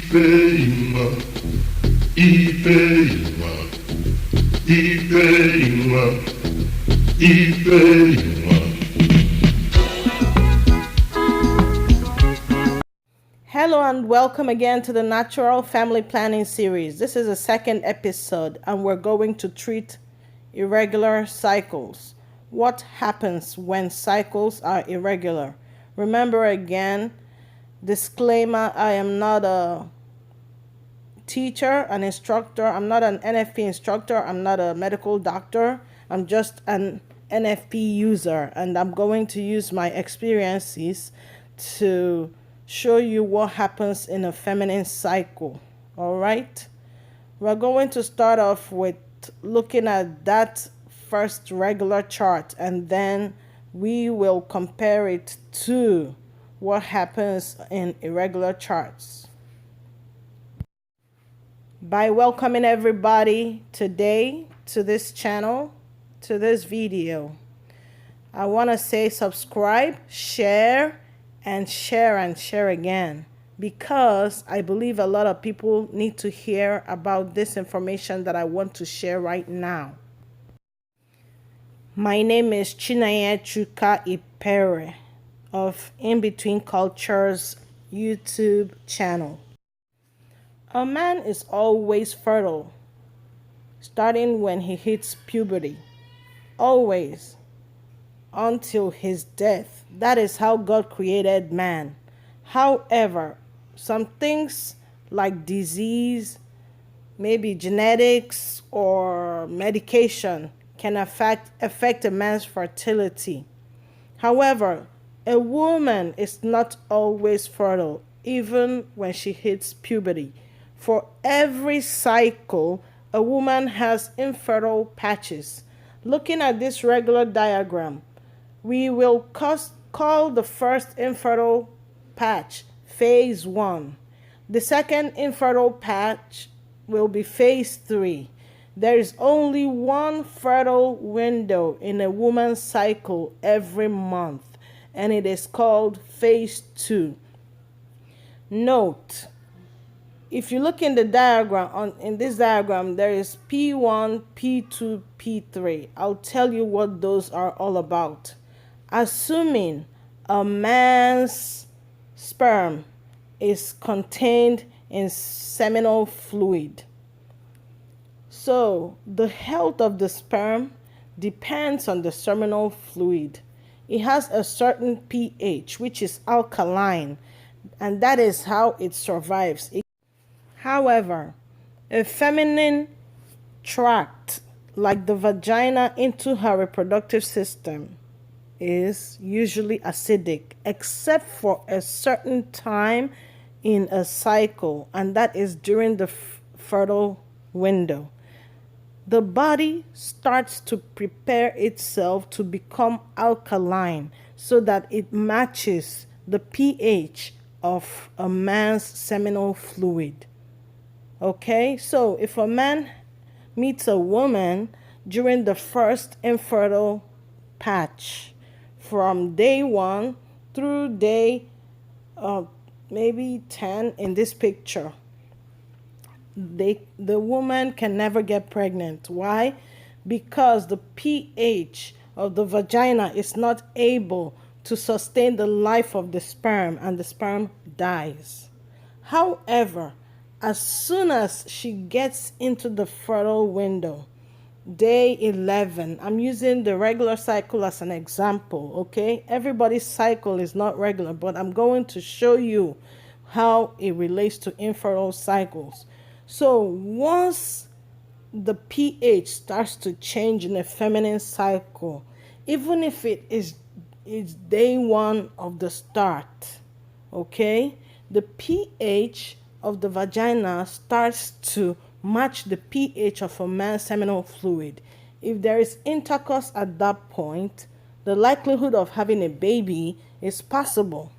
Ipeima, Ipeima, Ipeima, Ipeima. Hello and welcome again to the Natural Family Planning Series. This is the second episode and we're going to treat irregular cycles. What happens when cycles are irregular? Remember again, disclaimer, I am not a teacher, an instructor. I'm not an NFP instructor. I'm not a medical doctor. I'm just an NFP user, and I'm going to use my experiences to show you what happens in a feminine cycle. All right? We're going to start off with looking at that first regular chart, and then we will compare it to what happens in irregular charts. By welcoming everybody today to this channel, to this video, I want to say subscribe, share, and share again, because I believe a lot of people need to hear about this information that I want to share right now. My name is Chinaya Chuka Ipere of In Between Cultures YouTube channel. A man is always fertile, starting when he hits puberty. Always. Until his death. That is how God created man. However, some things like disease, maybe genetics or medication can affect a man's fertility. However, a woman is not always fertile, even when she hits puberty. For every cycle, a woman has infertile patches. Looking at this regular diagram, we will call the first infertile patch phase 1. The second infertile patch will be phase 3. There is only one fertile window in a woman's cycle every month, and it is called phase 2. Note, if you look in the diagram, in this diagram, there is P1, P2, P3. I'll tell you what those are all about. Assuming a man's sperm is contained in seminal fluid. So the health of the sperm depends on the seminal fluid. It has a certain pH, which is alkaline, and that is how it survives. However, a feminine tract, like the vagina into her reproductive system, is usually acidic, except for a certain time in a cycle, and that is during the fertile window. The body starts to prepare itself to become alkaline so that it matches the pH of a man's seminal fluid. Okay, so if a man meets a woman during the first infertile patch, from day 1 through day maybe 10 in this picture, the woman can never get pregnant. Why? Because the pH of the vagina is not able to sustain the life of the sperm, and the sperm dies. However, as soon as she gets into the fertile window, day 11, I'm using the regular cycle as an example, okay? Everybody's cycle is not regular, but I'm going to show you how it relates to infertile cycles. So once the pH starts to change in a feminine cycle, even if it's day 1 of the start, okay, the pH of the vagina starts to match the pH of a man's seminal fluid. If there is intercourse at that point, the likelihood of having a baby is possible.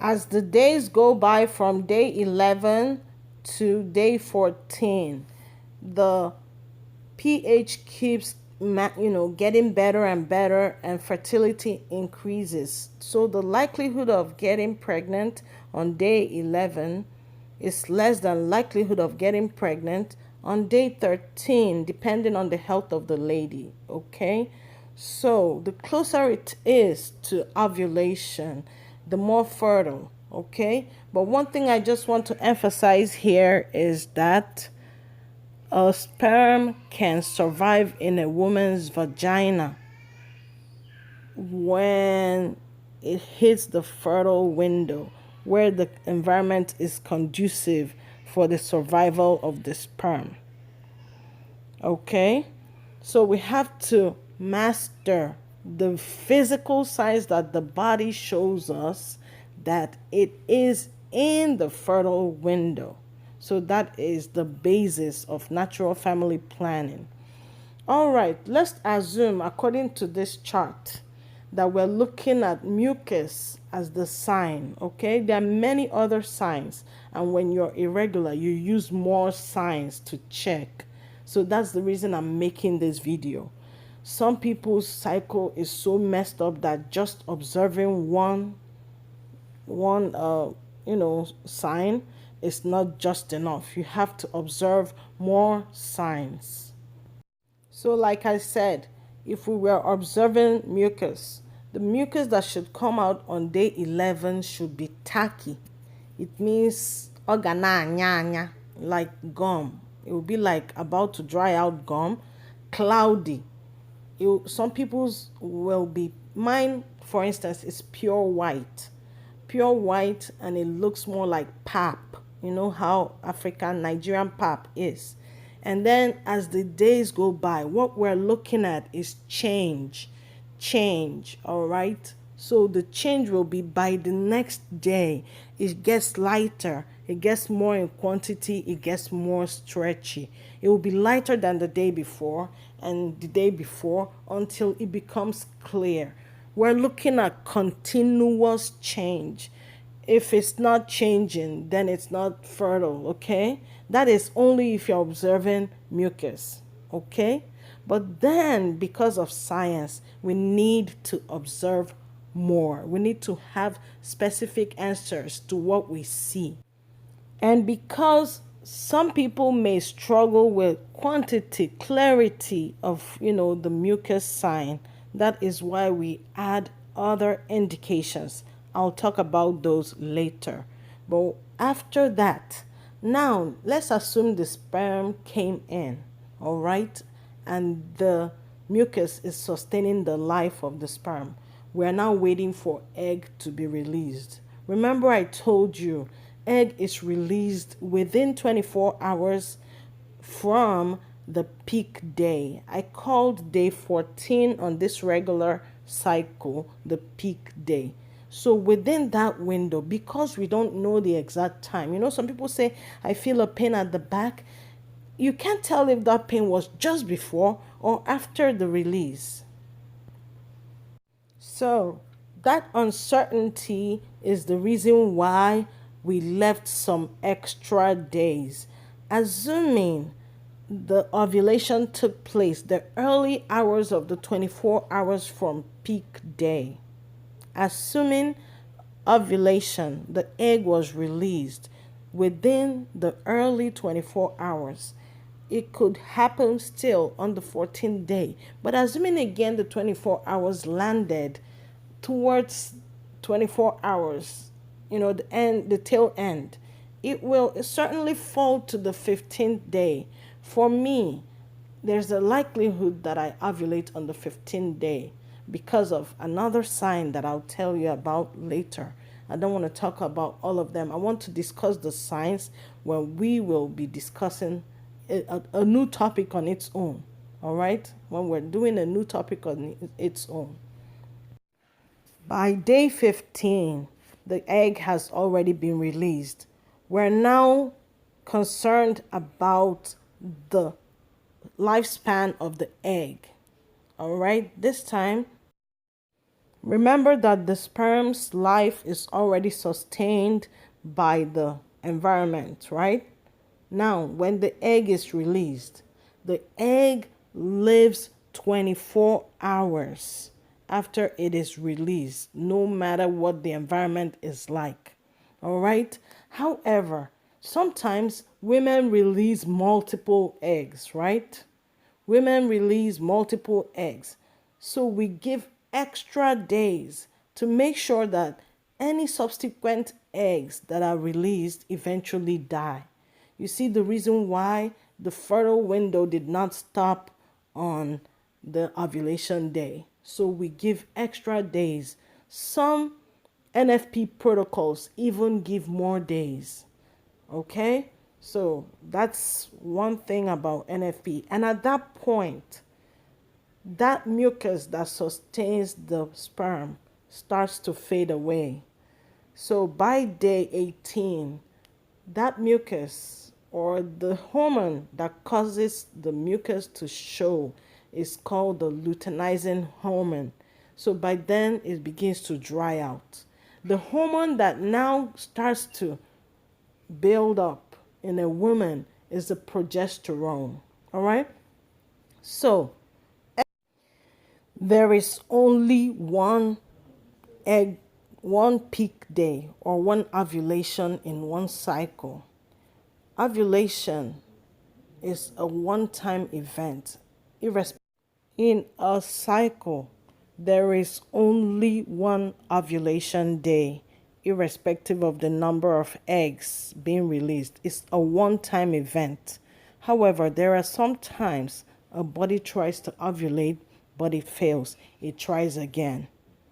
As the days go by from day 11 to day 14, the pH keeps getting better and better, and fertility increases. So the likelihood of getting pregnant on day 11 is less than likelihood of getting pregnant on day 13, depending on the health of the lady. Okay, so the closer it is to ovulation, the more fertile. Okay, but one thing I just want to emphasize here is that a sperm can survive in a woman's vagina when it hits the fertile window, where the environment is conducive for the survival of the sperm. Okay, so we have to master the physical signs that the body shows us that it is in the fertile window. So that is the basis of natural family planning. All right, let's assume, according to this chart, that we're looking at mucus as the sign. Okay, there are many other signs, and when you're irregular, you use more signs to check. So that's the reason I'm making this video. Some people's cycle is so messed up that just observing one sign is not just enough. You have to observe more signs. So like I said, if we were observing mucus, the mucus that should come out on day 11 should be tacky. It means ogana like gum. It will be like about to dry out gum, cloudy. Some people's will be, mine for instance is pure white, and it looks more like pap. You know how African Nigerian pap is. And then as the days go by, what we're looking at is change. All right, so the change will be by the next day. It gets lighter, it gets more in quantity, it gets more stretchy. It will be lighter than the day before and the day before until it becomes clear. We're looking at continuous change. If it's not changing, then it's not fertile. Okay, that is only if you're observing mucus. Okay, but then because of science, we need to observe more. We need to have specific answers to what we see. And because some people may struggle with quantity, clarity of, the mucus sign, that is why we add other indications. I'll talk about those later. But after that, now let's assume the sperm came in, all right? And the mucus is sustaining the life of the sperm. We are now waiting for egg to be released. Remember I told you egg is released within 24 hours from the peak day. I called day 14 on this regular cycle the peak day. So within that window, because we don't know the exact time, some people say, I feel a pain at the back. You can't tell if that pain was just before or after the release. So that uncertainty is the reason why we left some extra days. Assuming the ovulation took place the early hours of the 24 hours from peak day. Assuming ovulation, the egg was released within the early 24 hours. It could happen still on the 14th day. But assuming again the 24 hours landed towards 24 hours, the tail end, it will certainly fall to the 15th day. For me, there's a likelihood that I ovulate on the 15th day because of another sign that I'll tell you about later. I don't want to talk about all of them. I want to discuss the signs when we will be discussing a new topic on its own. All right? When we're doing a new topic on its own. By day 15, the egg has already been released. We're now concerned about the lifespan of the egg. All right? This time, remember that the sperm's life is already sustained by the environment, right? Now, when the egg is released, the egg lives 24 hours after it is released, no matter what the environment is like. All right? However, Sometimes women release multiple eggs, right? Women release multiple eggs. So we give extra days to make sure that any subsequent eggs that are released eventually die. You see the reason why the fertile window did not stop on the ovulation day. So we give extra days. Some NFP protocols even give more days. Okay? So that's one thing about NFP. And at that point, that mucus that sustains the sperm starts to fade away. So by day 18, that mucus or the hormone that causes the mucus to show is called the luteinizing hormone. So by then it begins to dry out. The hormone that now starts to build up in a woman is the progesterone. All right? So there is only one egg, one peak day, or one ovulation in one cycle. Ovulation is a one-time event. In a cycle, there is only one ovulation day, irrespective of the number of eggs being released. It's a one-time event. However, there are some times a body tries to ovulate, but it fails. It tries again.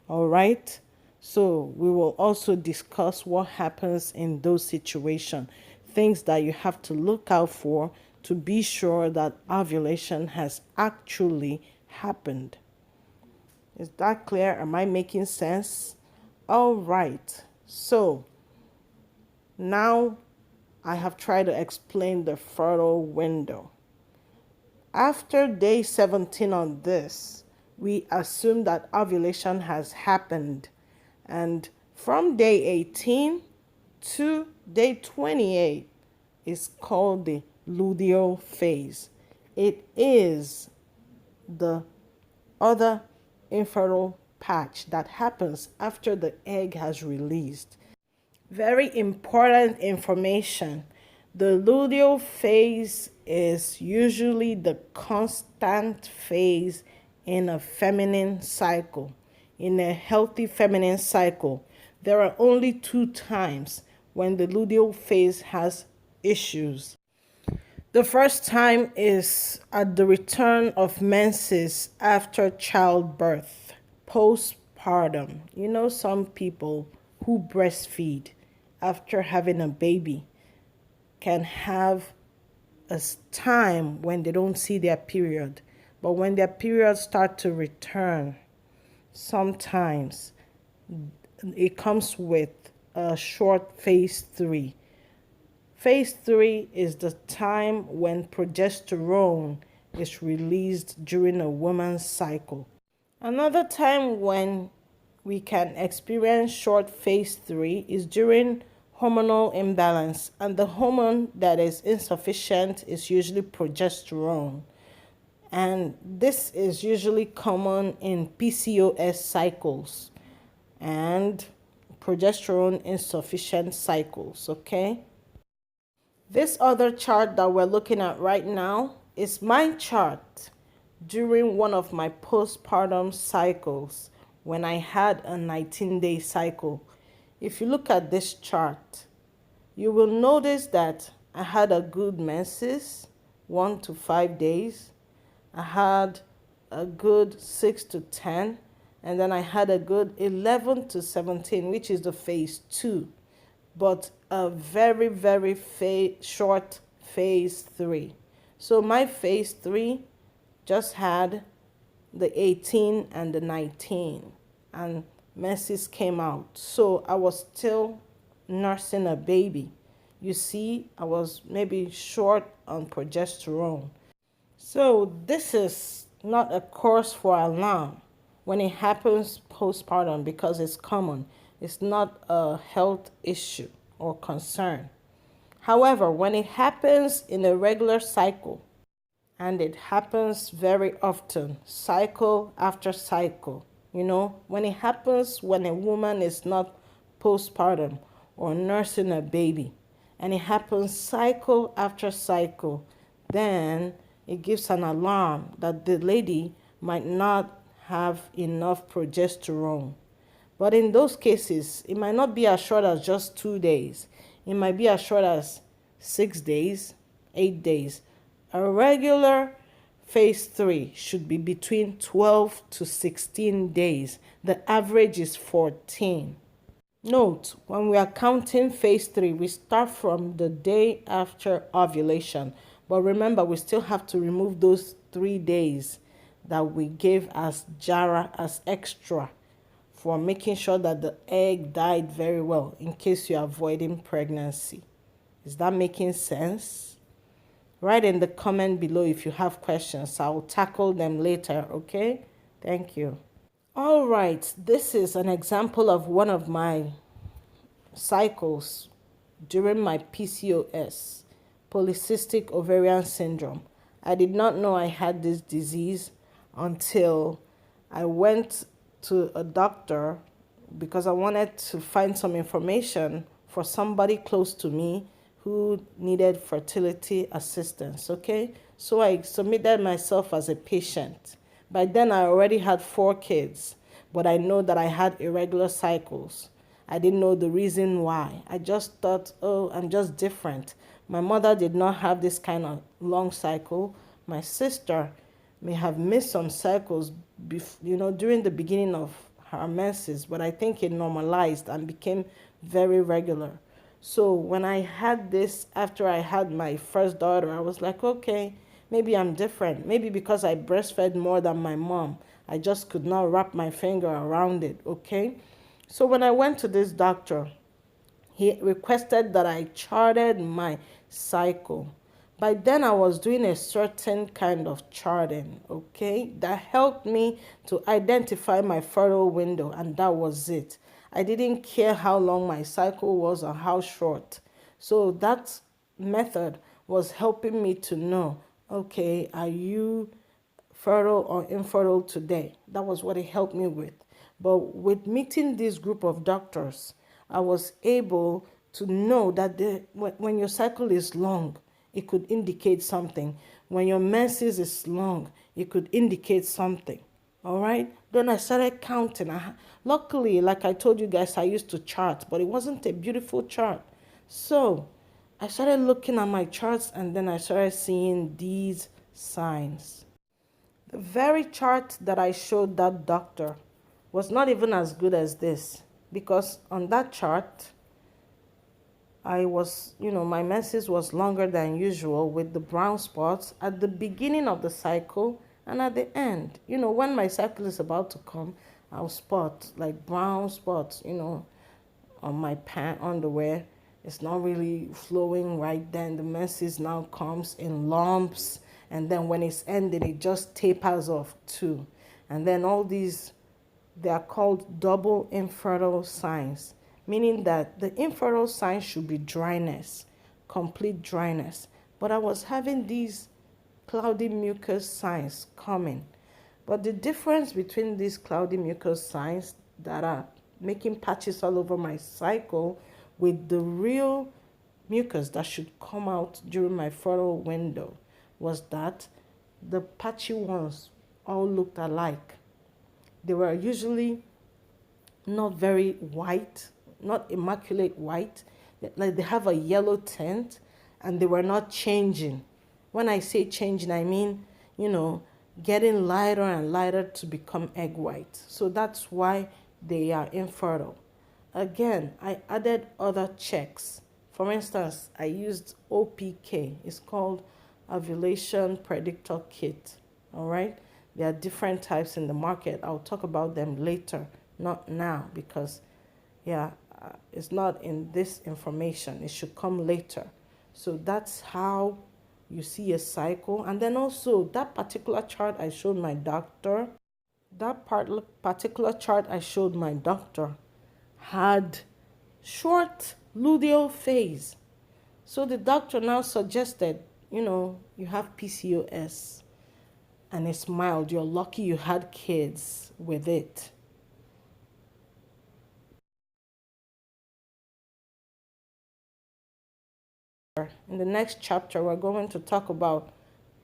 All right? So we will also discuss what happens in those situations, things that you have to look out for to be sure that ovulation has actually happened. Is that clear? Am I making sense? All right. So now I have tried to explain the fertile window. After day 17 on this, we assume that ovulation has happened. And from day 18 to day 28 is called the luteal phase. It is the other infertile patch that happens after the egg has released. Very important information. The luteal phase is usually the constant phase in a feminine cycle. In a healthy feminine cycle, there are only 2 times when the luteal phase has issues. The first time is at the return of menses after childbirth, postpartum. You know, some people who breastfeed after having a baby can have a time when they don't see their period. But when their periods start to return, sometimes it comes with a short phase 3. Phase 3 is the time when progesterone is released during a woman's cycle. Another time when we can experience short phase 3 is during hormonal imbalance, and the hormone that is insufficient is usually progesterone. And this is usually common in PCOS cycles and progesterone insufficient cycles, okay? This other chart that we're looking at right now is my chart during one of my postpartum cycles when I had a 19-day cycle. If you look at this chart, you will notice that I had a good menses, 1 to 5 days. I had a good 6 to 10, and then I had a good 11 to 17, which is the phase 2, but a very, very short phase 3. So my phase 3 just had the 18 and the 19, and menses came out. So I was still nursing a baby. You see, I was maybe short on progesterone. So this is not a cause for alarm when it happens postpartum because it's common. It's not a health issue or concern. However, when it happens in a regular cycle, and it happens very often, cycle after cycle, when it happens when a woman is not postpartum or nursing a baby, and it happens cycle after cycle, then it gives an alarm that the lady might not have enough progesterone. But in those cases, it might not be as short as just 2 days. It might be as short as 6 days, 8 days. A regular phase 3 should be between 12 to 16 days. The average is 14. Note, when we are counting phase 3, we start from the day after ovulation. But remember, we still have to remove those 3 days that we gave as jara, as extra, for making sure that the egg died very well in case you're avoiding pregnancy. Is that making sense? Write in the comment below if you have questions. I'll tackle them later, okay? Thank you. All right, this is an example of one of my cycles during my PCOS, polycystic ovarian syndrome. I did not know I had this disease until I went to a doctor because I wanted to find some information for somebody close to me who needed fertility assistance, okay? So I submitted myself as a patient. By then I already had 4 kids, but I know that I had irregular cycles. I didn't know the reason why. I just thought, oh, I'm just different. My mother did not have this kind of long cycle. My sister may have missed some cycles, during the beginning of her menses, but I think it normalized and became very regular. So when I had this after I had my first daughter, I was like, okay, maybe I'm different. Maybe because I breastfed more than my mom, I just could not wrap my finger around it, okay? So when I went to this doctor, he requested that I charted my cycle. By then I was doing a certain kind of charting, okay, that helped me to identify my fertile window, and that was it. I didn't care how long my cycle was or how short. So that method was helping me to know, okay, are you fertile or infertile today? That was what it helped me with. But with meeting this group of doctors, I was able to know that when your cycle is long, it could indicate something. When your menses is long, it could indicate something. All right? Then I started counting. Luckily, like I told you guys, I used to chart, but it wasn't a beautiful chart. So I started looking at my charts, and then I started seeing these signs. The very chart that I showed that doctor was not even as good as this, because on that chart, I was, my menses was longer than usual with the brown spots at the beginning of the cycle and at the end. When my cycle is about to come, I'll spot like brown spots, on my underwear. It's not really flowing right then. The menses now comes in lumps, and then when it's ended, it just tapers off too. And then all these, they are called double infertile signs, meaning that the infertile sign should be dryness, complete dryness. But I was having these cloudy mucus signs coming. But the difference between these cloudy mucus signs that are making patches all over my cycle with the real mucus that should come out during my fertile window was that the patchy ones all looked alike. They were usually not very white, not immaculate white. Like they have a yellow tint, and they were not changing. When I say changing, I mean, getting lighter and lighter to become egg white. So that's why they are infertile. Again, I added other checks. For instance, I used OPK. It's called Ovulation Predictor Kit. All right? There are different types in the market. I'll talk about them later, not now, because, it's not in this information. It should come later. So that's how you see a cycle. And then also, that particular chart I showed my doctor, had short luteal phase. So the doctor now suggested, you have PCOS and it's mild. You're lucky you had kids with it. In the next chapter, we're going to talk about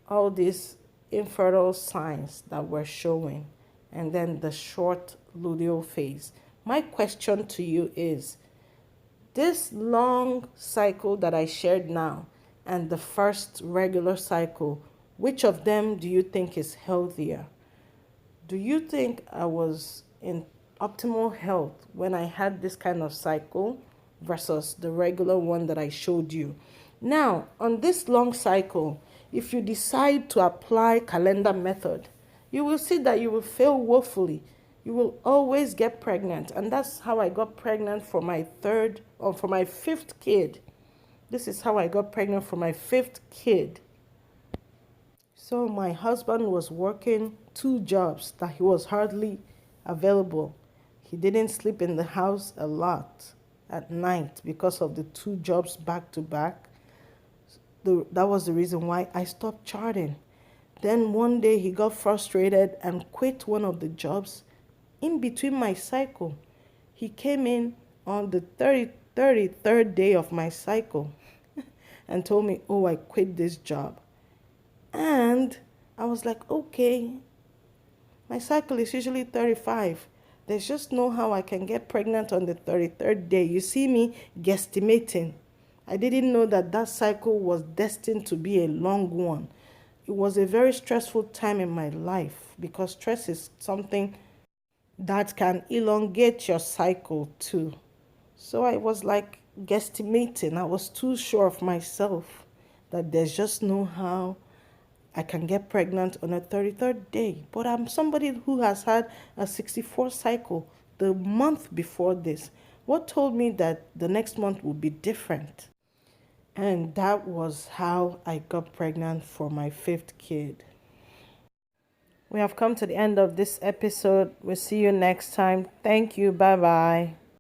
all these infertile signs that we're showing, and then the short luteal phase. My question to you is, this long cycle that I shared now and the first regular cycle, which of them do you think is healthier? Do you think I was in optimal health when I had this kind of cycle versus the regular one that I showed you? Now, on this long cycle, if you decide to apply calendar method, you will see that you will fail woefully. You will always get pregnant. And that's how I got pregnant for my fifth kid. This is how I got pregnant for my fifth kid. So my husband was working 2 jobs that he was hardly available. He didn't sleep in the house a lot at night because of the 2 jobs back to back. That was the reason why I stopped charting. Then one day he got frustrated and quit one of the jobs in between my cycle. He came in on the 33rd day of my cycle and told me, oh, I quit this job. And I was like, okay, my cycle is usually 35. There's just no how I can get pregnant on the 33rd day. You see me guesstimating. I didn't know that that cycle was destined to be a long one. It was a very stressful time in my life because stress is something that can elongate your cycle too. So I was like guesstimating. I was too sure of myself that there's just no how I can get pregnant on a 33rd day. But I'm somebody who has had a 64 cycle the month before this. What told me that the next month would be different? And that was how I got pregnant for my fifth kid. We have come to the end of this episode. We'll see you next time. Thank you. Bye bye.